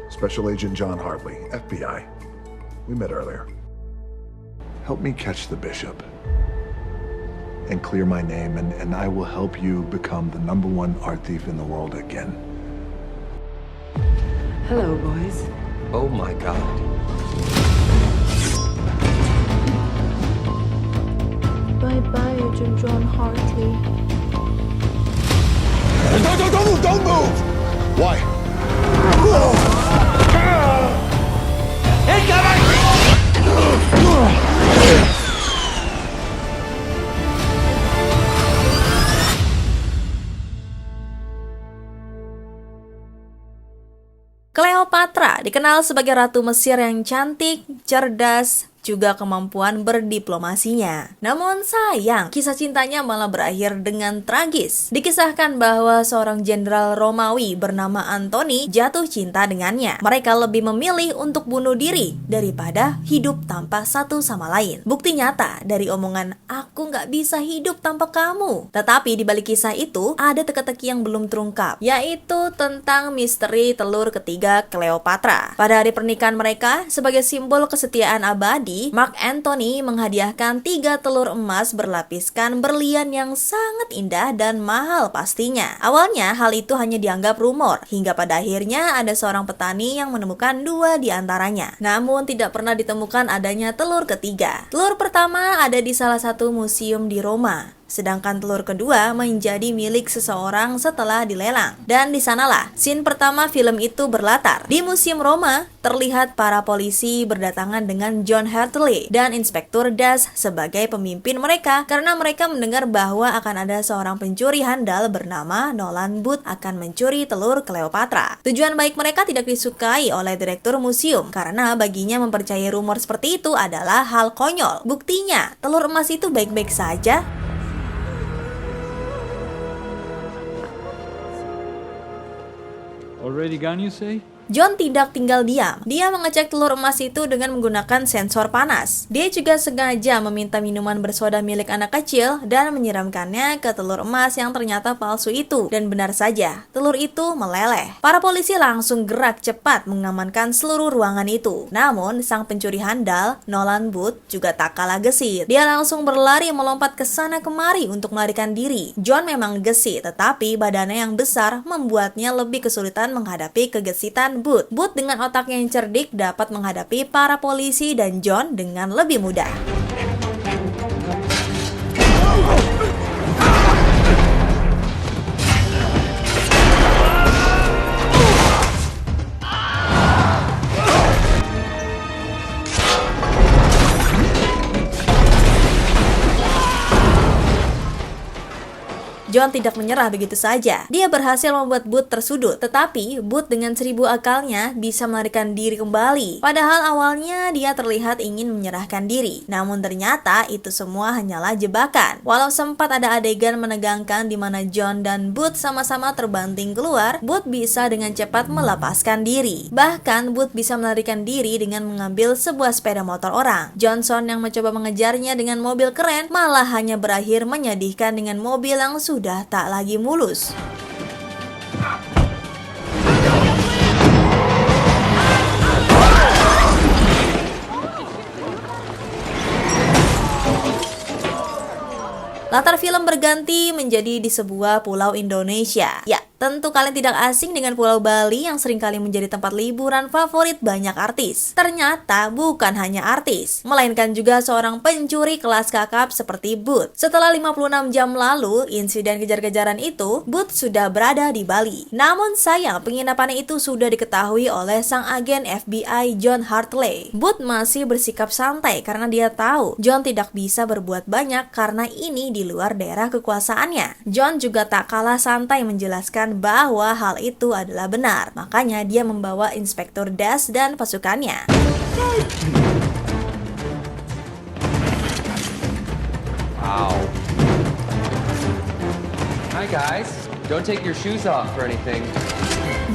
Special Agent John Hartley, FBI. We met earlier. Help me catch the bishop. And clear my name, and I will help you become the #1 art thief in the world again. Hello, boys. Oh my god. Bye-bye, Agent John Hartley. Don't move! Why? Cleopatra dikenal sebagai ratu Mesir yang cantik, cerdas, juga kemampuan berdiplomasinya. Namun sayang, kisah cintanya malah berakhir dengan tragis. Dikisahkan bahwa seorang jenderal Romawi bernama Antony jatuh cinta dengannya. Mereka lebih memilih untuk bunuh diri daripada hidup tanpa satu sama lain. Bukti nyata dari omongan "aku nggak bisa hidup tanpa kamu". Tetapi di balik kisah itu ada teka-teki yang belum terungkap, yaitu tentang misteri telur ketiga Cleopatra. Pada hari pernikahan mereka, sebagai simbol kesetiaan abadi, Mark Antony menghadiahkan 3 telur emas berlapiskan berlian yang sangat indah dan mahal pastinya. Awalnya hal itu hanya dianggap rumor, hingga pada akhirnya ada seorang petani yang menemukan 2 di antaranya. Namun tidak pernah ditemukan adanya telur ketiga. Telur pertama ada di salah satu museum di Roma, sedangkan telur kedua menjadi milik seseorang setelah dilelang. Dan di sanalah scene pertama film itu berlatar. Di Museum Roma, terlihat para polisi berdatangan dengan John Hartley dan Inspektur Das sebagai pemimpin mereka karena mereka mendengar bahwa akan ada seorang pencuri handal bernama Nolan Booth akan mencuri telur Cleopatra. Tujuan baik mereka tidak disukai oleh direktur museum karena baginya mempercayai rumor seperti itu adalah hal konyol. Buktinya, telur emas itu baik-baik saja. Already gone, you say? John tidak tinggal diam. Dia mengecek telur emas itu dengan menggunakan sensor panas. Dia juga sengaja meminta minuman bersoda milik anak kecil dan menyiramkannya ke telur emas yang ternyata palsu itu. Dan benar saja, telur itu meleleh. Para polisi langsung gerak cepat mengamankan seluruh ruangan itu. Namun, sang pencuri handal, Nolan Booth, juga tak kalah gesit. Dia langsung berlari melompat ke sana kemari untuk melarikan diri. John memang gesit, tetapi badannya yang besar membuatnya lebih kesulitan menghadapi kegesitan Booth. Booth dengan otak yang cerdik dapat menghadapi para polisi dan John dengan lebih mudah. John tidak menyerah begitu saja. Dia berhasil membuat Booth tersudut, tetapi Booth dengan 1000 akalnya bisa melarikan diri kembali. Padahal awalnya dia terlihat ingin menyerahkan diri. Namun ternyata itu semua hanyalah jebakan. Walau sempat ada adegan menegangkan di mana John dan Booth sama-sama terbanting keluar, Booth bisa dengan cepat melepaskan diri. Bahkan Booth bisa melarikan diri dengan mengambil sebuah sepeda motor orang. Johnson yang mencoba mengejarnya dengan mobil keren malah hanya berakhir menyedihkan dengan mobil yang sudah tak lagi mulus. Latar film berganti menjadi di sebuah pulau Indonesia. Ya, tentu kalian tidak asing dengan Pulau Bali yang seringkali menjadi tempat liburan favorit banyak artis. Ternyata bukan hanya artis, melainkan juga seorang pencuri kelas kakap seperti Booth. Setelah 56 jam lalu, insiden kejar-kejaran itu, Booth sudah berada di Bali. Namun sayang, penginapannya itu sudah diketahui oleh sang agen FBI John Hartley. Booth masih bersikap santai karena dia tahu John tidak bisa berbuat banyak karena ini di luar daerah kekuasaannya. John juga tak kalah santai menjelaskan bahwa hal itu adalah benar. Makanya dia membawa Inspektur Das dan pasukannya. Wow. Hi guys, don't take your shoes off or anything.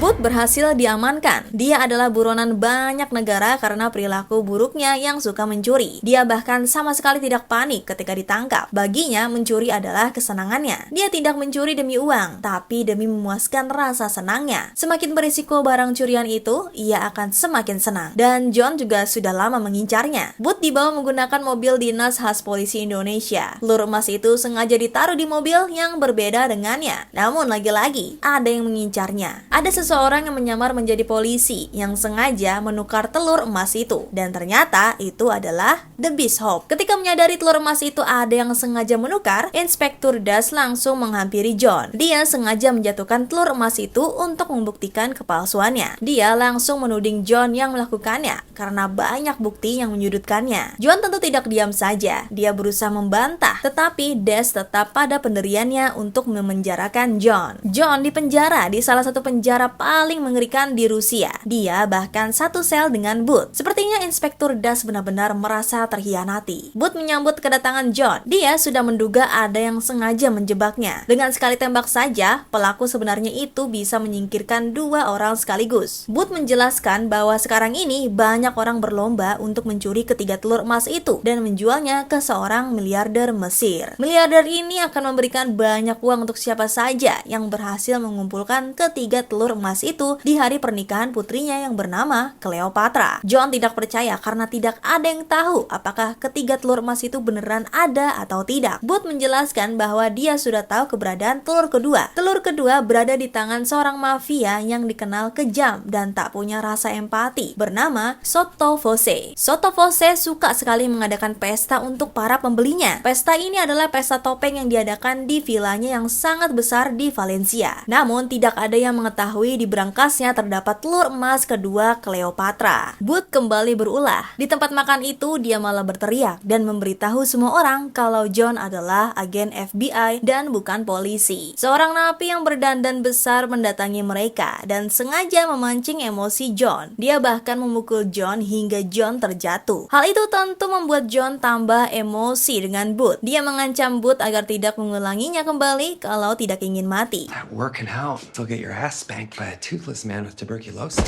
Booth berhasil diamankan. Dia adalah buronan banyak negara karena perilaku buruknya yang suka mencuri. Dia bahkan sama sekali tidak panik ketika ditangkap. Baginya, mencuri adalah kesenangannya. Dia tidak mencuri demi uang, tapi demi memuaskan rasa senangnya. Semakin berisiko barang curian itu, ia akan semakin senang. Dan John juga sudah lama mengincarnya. Booth dibawa menggunakan mobil dinas khas polisi Indonesia. Telur emas itu sengaja ditaruh di mobil yang berbeda dengannya. Namun lagi-lagi, ada yang mengincarnya. Ada seseorang yang menyamar menjadi polisi yang sengaja menukar telur emas itu. Dan ternyata itu adalah The Bishop. Ketika menyadari telur emas itu ada yang sengaja menukar, Inspektur Das langsung menghampiri John. Dia sengaja menjatuhkan telur emas itu untuk membuktikan kepalsuannya. Dia langsung menuding John yang melakukannya karena banyak bukti yang menyudutkannya. John tentu tidak diam saja. Dia berusaha membantah, tetapi Das tetap pada pendiriannya untuk memenjarakan John. John dipenjara di salah satu penjara paling mengerikan di Rusia. Dia bahkan satu sel dengan Booth. Sepertinya Inspektur Das benar-benar merasa terhianati. Booth menyambut kedatangan John. Dia sudah menduga ada yang sengaja menjebaknya. Dengan sekali tembak saja, pelaku sebenarnya itu bisa menyingkirkan 2 orang sekaligus. Booth menjelaskan bahwa sekarang ini banyak orang berlomba untuk mencuri ketiga telur emas itu dan menjualnya ke seorang miliarder Mesir. Miliarder ini akan memberikan banyak uang untuk siapa saja yang berhasil mengumpulkan ketiga telur emas itu di hari pernikahan putrinya yang bernama Cleopatra. John tidak percaya karena tidak ada yang tahu apakah ketiga telur emas itu beneran ada atau tidak. Booth menjelaskan bahwa dia sudah tahu keberadaan telur kedua. Telur kedua berada di tangan seorang mafia yang dikenal kejam dan tak punya rasa empati bernama Sotto Voce. Sotto Voce suka sekali mengadakan pesta untuk para pembelinya. Pesta ini adalah pesta topeng yang diadakan di vilanya yang sangat besar di Valencia. Namun tidak ada yang mengetahui di berangkasnya terdapat telur emas kedua Cleopatra. Booth kembali berulah. Di tempat makan itu dia malah berteriak dan memberitahu semua orang kalau John adalah agen FBI dan bukan polisi. Seorang napi yang berdandan besar mendatangi mereka dan sengaja memancing emosi John. Dia bahkan memukul John hingga John terjatuh. Hal itu tentu membuat John tambah emosi dengan Booth. Dia mengancam Booth agar tidak mengulanginya kembali kalau tidak ingin mati. That working out. Still get your ass spanked by a toothless man with tuberculosis.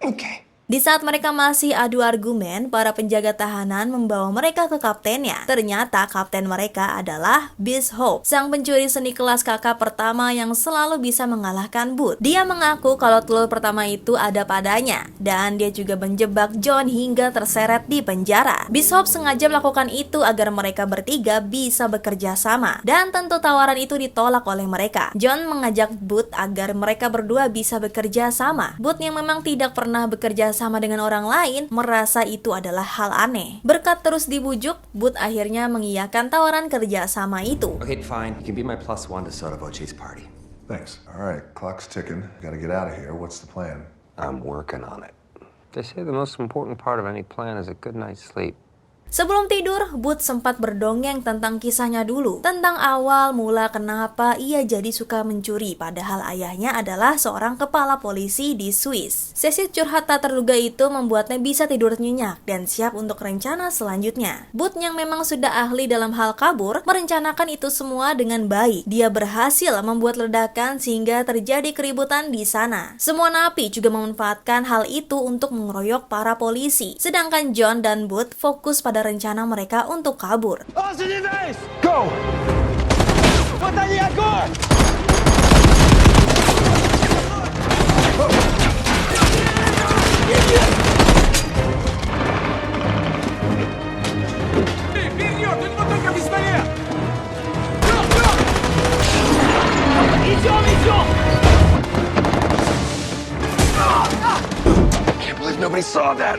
Okay. Di saat mereka masih adu argumen, para penjaga tahanan membawa mereka ke kaptennya. Ternyata kapten mereka adalah Bishop, sang pencuri seni kelas kakak pertama yang selalu bisa mengalahkan Booth. Dia mengaku kalau telur pertama itu ada padanya, dan dia juga menjebak John hingga terseret di penjara. Bishop sengaja melakukan itu agar mereka bertiga bisa bekerja sama, dan tentu tawaran itu ditolak oleh mereka. John mengajak Booth agar mereka berdua bisa bekerja sama. Booth yang memang tidak pernah bekerja sama dengan orang lain merasa itu adalah hal aneh. Berkat terus dibujuk, Booth akhirnya mengiyakan tawaran kerja sama itu. Okay, fine. You can be my +1 to Soto Voce's party. Thanks. All right, clock's ticking. Gotta get out of here. What's the plan? I'm working on it. They say the most important part of any plan is a good night's sleep. Sebelum tidur, Booth sempat berdongeng tentang kisahnya dulu, tentang awal mula kenapa ia jadi suka mencuri, padahal ayahnya adalah seorang kepala polisi di Swiss. Sesi curhat tak terduga itu membuatnya bisa tidur nyenyak dan siap untuk rencana selanjutnya. Booth yang memang sudah ahli dalam hal kabur, merencanakan itu semua dengan baik. Dia berhasil membuat ledakan sehingga terjadi keributan di sana. Semua napi juga memanfaatkan hal itu untuk mengeroyok para polisi, sedangkan John dan Booth fokus pada rencana mereka untuk kabur. Go! Can't believe nobody saw that.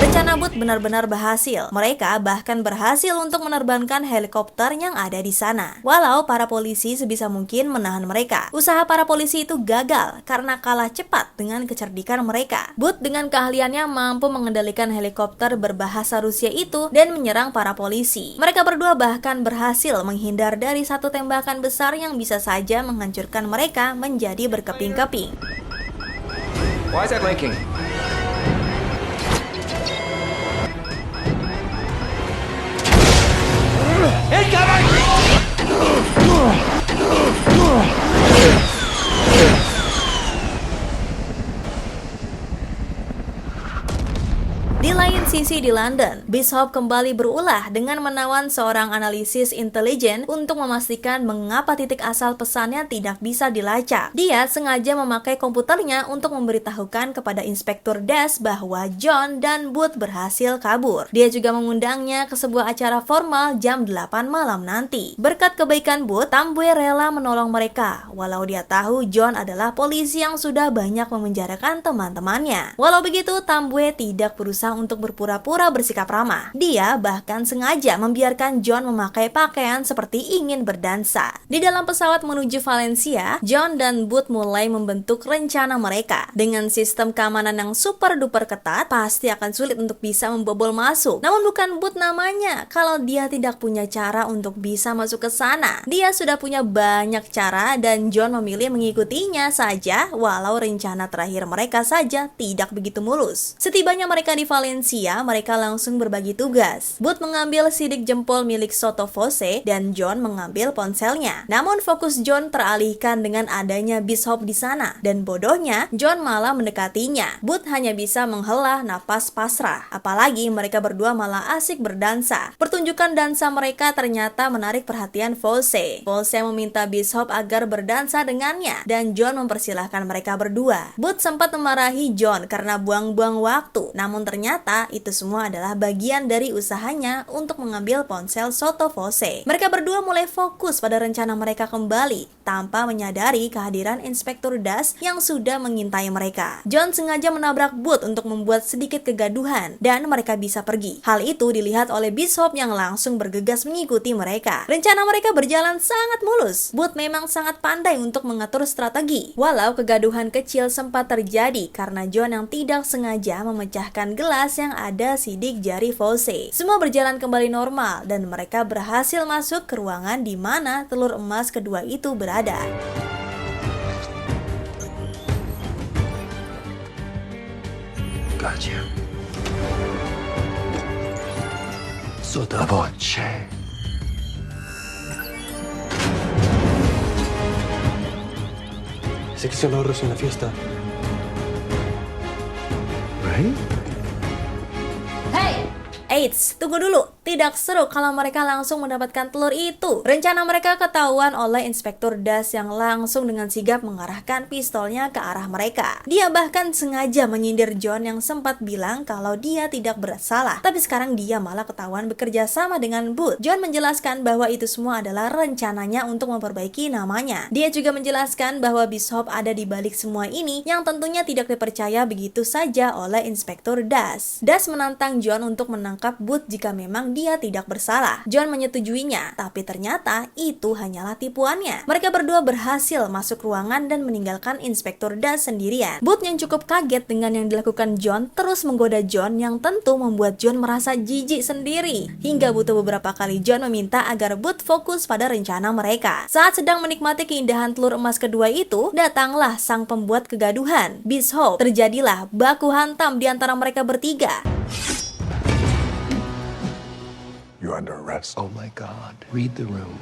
Rencana Booth benar-benar berhasil. Mereka bahkan berhasil untuk menerbangkan helikopter yang ada di sana. Walau para polisi sebisa mungkin menahan mereka, usaha para polisi itu gagal karena kalah cepat dengan kecerdikan mereka. Booth dengan keahliannya mampu mengendalikan helikopter berbahasa Rusia itu dan menyerang para polisi. Mereka berdua bahkan berhasil menghindar dari satu tembakan besar yang bisa saja menghancurkan mereka menjadi berkeping-keping. Why is that blinking? sisi di London, Bishop kembali berulah dengan menawan seorang analisis intelijen untuk memastikan mengapa titik asal pesannya tidak bisa dilacak. Dia sengaja memakai komputernya untuk memberitahukan kepada Inspektur Dash bahwa John dan Booth berhasil kabur. Dia juga mengundangnya ke sebuah acara formal jam 8 malam nanti. Berkat kebaikan Booth, Tambwe rela menolong mereka, walau dia tahu John adalah polisi yang sudah banyak memenjarakan teman-temannya. Walau begitu, Tambwe tidak berusaha untuk berpura-pura bersikap ramah. Dia bahkan sengaja membiarkan John memakai pakaian seperti ingin berdansa. Di dalam pesawat menuju Valencia, John dan Booth mulai membentuk rencana mereka. Dengan sistem keamanan yang super duper ketat, pasti akan sulit untuk bisa membobol masuk. Namun bukan Booth namanya kalau dia tidak punya cara untuk bisa masuk ke sana. Dia sudah punya banyak cara dan John memilih mengikutinya saja, walau rencana terakhir mereka saja tidak begitu mulus. Setibanya mereka di Valencia, mereka langsung berbagi tugas. Booth mengambil sidik jempol milik Sotto Voce dan John mengambil ponselnya. Namun fokus John teralihkan dengan adanya Bishop di sana, dan bodohnya John malah mendekatinya. Booth hanya bisa menghela napas pasrah, apalagi mereka berdua malah asik berdansa. Pertunjukan dansa mereka ternyata menarik perhatian Voce. Voce meminta Bishop agar berdansa dengannya, dan John mempersilahkan mereka berdua. Booth sempat memarahi John karena buang-buang waktu, namun ternyata itu semua adalah bagian dari usahanya untuk mengambil ponsel Sotto Voce. Mereka berdua mulai fokus pada rencana mereka kembali, tanpa menyadari kehadiran Inspektur Dash yang sudah mengintai mereka. John sengaja menabrak Booth untuk membuat sedikit kegaduhan, dan mereka bisa pergi. Hal itu dilihat oleh Bishop yang langsung bergegas mengikuti mereka. Rencana mereka berjalan sangat mulus. Booth memang sangat pandai untuk mengatur strategi. Walau kegaduhan kecil sempat terjadi karena John yang tidak sengaja memecahkan gelas yang ada sidik jari Voce. Semua berjalan kembali normal dan mereka berhasil masuk ke ruangan di mana telur emas kedua itu berada. Gotcha. Sotto Voce. Sección ahorros en la fiesta. Right? Eits, tunggu dulu. Tidak seru kalau mereka langsung mendapatkan telur itu. Rencana mereka ketahuan oleh Inspektur Dash yang langsung dengan sigap mengarahkan pistolnya ke arah mereka. Dia bahkan sengaja menyindir John yang sempat bilang kalau dia tidak bersalah. Tapi sekarang dia malah ketahuan bekerja sama dengan Booth. John menjelaskan bahwa itu semua adalah rencananya untuk memperbaiki namanya. Dia juga menjelaskan bahwa Bishop ada di balik semua ini yang tentunya tidak dipercaya begitu saja oleh Inspektur Dash. Dash menantang John untuk menangkap Booth jika memang dia tidak bersalah. John menyetujuinya, tapi ternyata itu hanyalah tipuannya. Mereka berdua berhasil masuk ruangan dan meninggalkan Inspektur Dash sendirian. Booth yang cukup kaget dengan yang dilakukan John terus menggoda John yang tentu membuat John merasa jijik sendiri. Hingga butuh beberapa kali John meminta agar Booth fokus pada rencana mereka. Saat sedang menikmati keindahan telur emas kedua itu, datanglah sang pembuat kegaduhan, Bishop. Terjadilah baku hantam di antara mereka bertiga. You're under arrest. Oh my God. Read the room.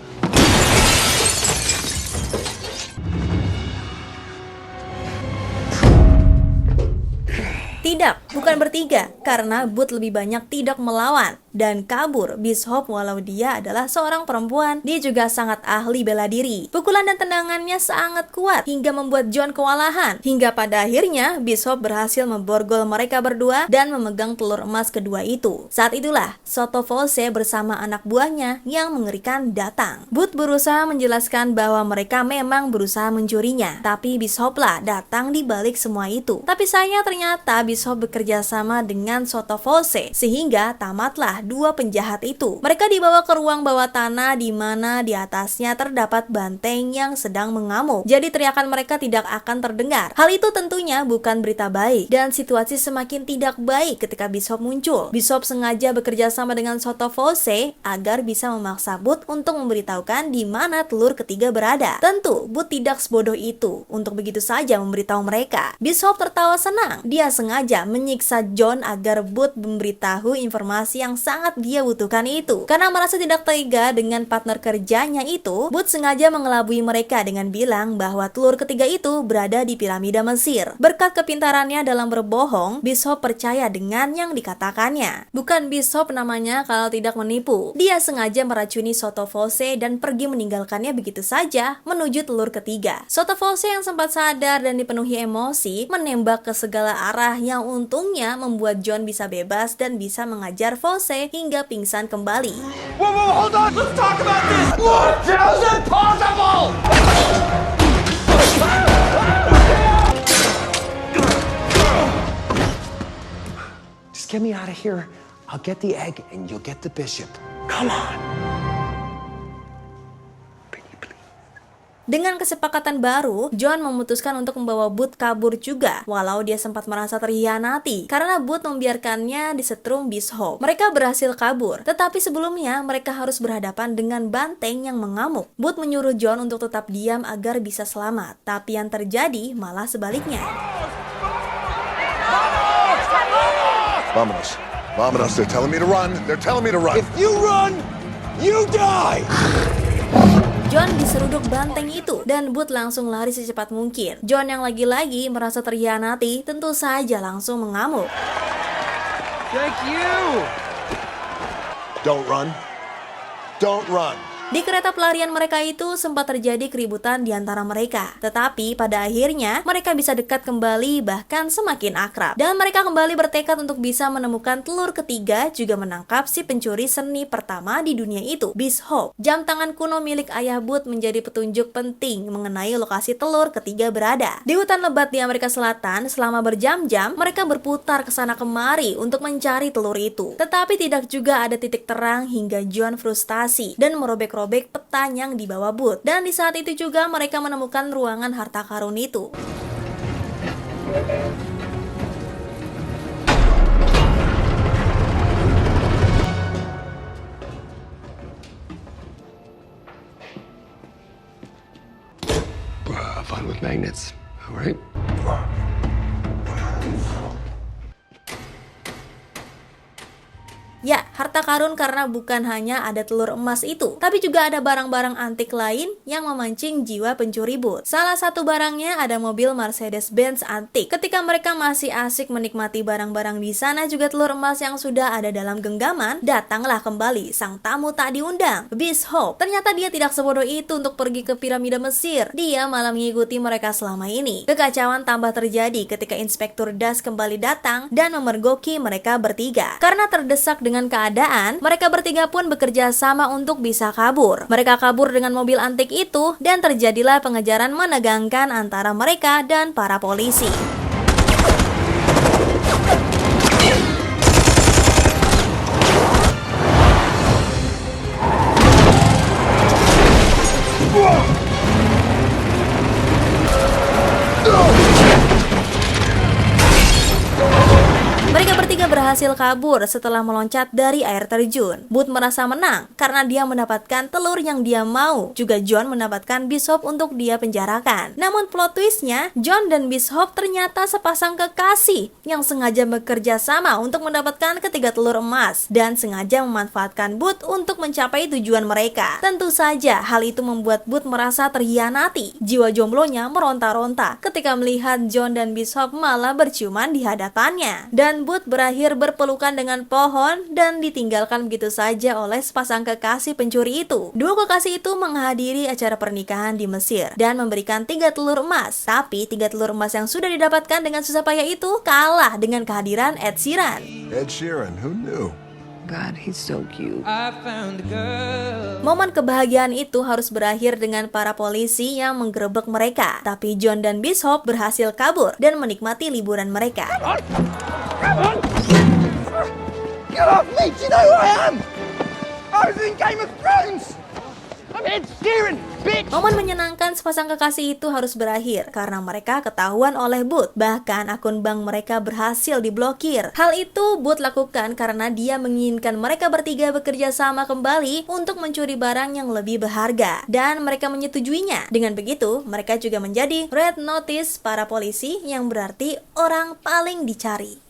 Tidak, bukan bertiga, karena Booth lebih banyak tidak melawan dan kabur. Bishop walau dia adalah seorang perempuan, dia juga sangat ahli bela diri. Pukulan dan tendangannya sangat kuat hingga membuat John kewalahan. Hingga pada akhirnya Bishop berhasil memborgol mereka berdua dan memegang telur emas kedua itu. Saat itulah Sotto Voce bersama anak buahnya yang mengerikan datang. Booth berusaha menjelaskan bahwa mereka memang berusaha mencurinya, tapi Bishop lah datang di balik semua itu. Tapi sayang ternyata Bishop bekerja sama dengan Sotto Voce sehingga tamatlah dua penjahat itu. Mereka dibawa ke ruang bawah tanah di mana di atasnya terdapat banteng yang sedang mengamuk. Jadi teriakan mereka tidak akan terdengar. Hal itu tentunya bukan berita baik dan situasi semakin tidak baik ketika Bishop muncul. Bishop sengaja bekerja sama dengan Sotto Voce agar bisa memaksa Booth untuk memberitahukan di mana telur ketiga berada. Tentu Booth tidak sebodoh itu untuk begitu saja memberitahu mereka. Bishop tertawa senang. Dia sengaja menyiksa John agar Booth memberitahu informasi yang sangat dia butuhkan itu. Karena merasa tidak tega dengan partner kerjanya itu, Booth sengaja mengelabui mereka dengan bilang bahwa telur ketiga itu berada di piramida Mesir. Berkat kepintarannya dalam berbohong, Bishop percaya dengan yang dikatakannya. Bukan Bishop namanya kalau tidak menipu. Dia sengaja meracuni Sotofose dan pergi meninggalkannya begitu saja menuju telur ketiga. Sotofose yang sempat sadar dan dipenuhi emosi menembak ke segala arah yang untungnya membuat John bisa bebas dan bisa mengajar Fosse hingga pingsan kembali. Whoa, hold on! Let's talk about this! What? How's it possible? Just get me out of here. I'll get the egg and you'll get the bishop. Come on. Dengan kesepakatan baru, John memutuskan untuk membawa Booth kabur juga, walau dia sempat merasa terhianati karena Booth membiarkannya disetrum Bishop. Mereka berhasil kabur, tetapi sebelumnya mereka harus berhadapan dengan banteng yang mengamuk. Booth menyuruh John untuk tetap diam agar bisa selamat, tapi yang terjadi malah sebaliknya. Vamonos. Vamonos. They're telling me to run. They're telling me to run. If you run, you die! John diseruduk banteng itu dan Booth langsung lari secepat mungkin. John yang lagi-lagi merasa terhianati tentu saja langsung mengamuk. Thank you! Don't run. Don't run. Di kereta pelarian mereka itu sempat terjadi keributan di antara mereka. Tetapi pada akhirnya mereka bisa dekat kembali bahkan semakin akrab. Dan mereka kembali bertekad untuk bisa menemukan telur ketiga juga menangkap si pencuri seni pertama di dunia itu, Bishop. Jam tangan kuno milik ayah Booth menjadi petunjuk penting mengenai lokasi telur ketiga berada. Di hutan lebat di Amerika Selatan selama berjam-jam mereka berputar ke sana kemari untuk mencari telur itu. Tetapi tidak juga ada titik terang hingga John frustasi dan merobek peta yang dibawa Booth. Dan di saat itu juga mereka menemukan ruangan harta karun itu. Fun with magnets. All right. Ya, harta karun karena bukan hanya ada telur emas itu, tapi juga ada barang-barang antik lain yang memancing jiwa pencuri Booth. Salah satu barangnya ada mobil Mercedes-Benz antik. Ketika mereka masih asik menikmati barang-barang di sana juga telur emas yang sudah ada dalam genggaman, datanglah kembali sang tamu tak diundang, Bishop. Ternyata dia tidak sebodoh itu untuk pergi ke piramida Mesir. Dia malah mengikuti mereka selama ini. Kekacauan tambah terjadi ketika Inspektur Das kembali datang dan memergoki mereka bertiga. Karena terdesak dengan keadaan, mereka bertiga pun bekerja sama untuk bisa kabur. Mereka kabur dengan mobil antik itu dan terjadilah pengejaran menegangkan antara mereka dan para polisi. Mereka bertiga berhasil kabur setelah meloncat dari air terjun. Booth merasa menang karena dia mendapatkan telur yang dia mau. Juga John mendapatkan Bishop untuk dia penjarakan. Namun plot twistnya, John dan Bishop ternyata sepasang kekasih yang sengaja bekerja sama untuk mendapatkan ketiga telur emas dan sengaja memanfaatkan Booth untuk mencapai tujuan mereka. Tentu saja hal itu membuat Booth merasa terhianati. Jiwa jomblonya meronta-ronta ketika melihat John dan Bishop malah berciuman di hadapannya. Dan Booth berakhir berpelukan dengan pohon dan ditinggalkan begitu saja oleh sepasang kekasih pencuri itu. Dua kekasih itu menghadiri acara pernikahan di Mesir dan memberikan 3 telur emas. Tapi 3 telur emas yang sudah didapatkan dengan susah payah itu kalah dengan kehadiran Ed Sheeran. Ed Sheeran, who knew? God, he's so cute. Momen kebahagiaan itu harus berakhir dengan para polisi yang menggerebek mereka. Tapi John dan Bishop berhasil kabur dan menikmati liburan mereka. Get off me! Do you know who I am? I was in Game of Thrones! I'm Ed Sheeran, bitch! Momen menyenangkan sepasang kekasih itu harus berakhir karena mereka ketahuan oleh Booth. Bahkan akun bank mereka berhasil diblokir. Hal itu Booth lakukan karena dia menginginkan mereka bertiga bekerja sama kembali untuk mencuri barang yang lebih berharga. Dan mereka menyetujuinya. Dengan begitu, mereka juga menjadi red notice para polisi yang berarti orang paling dicari.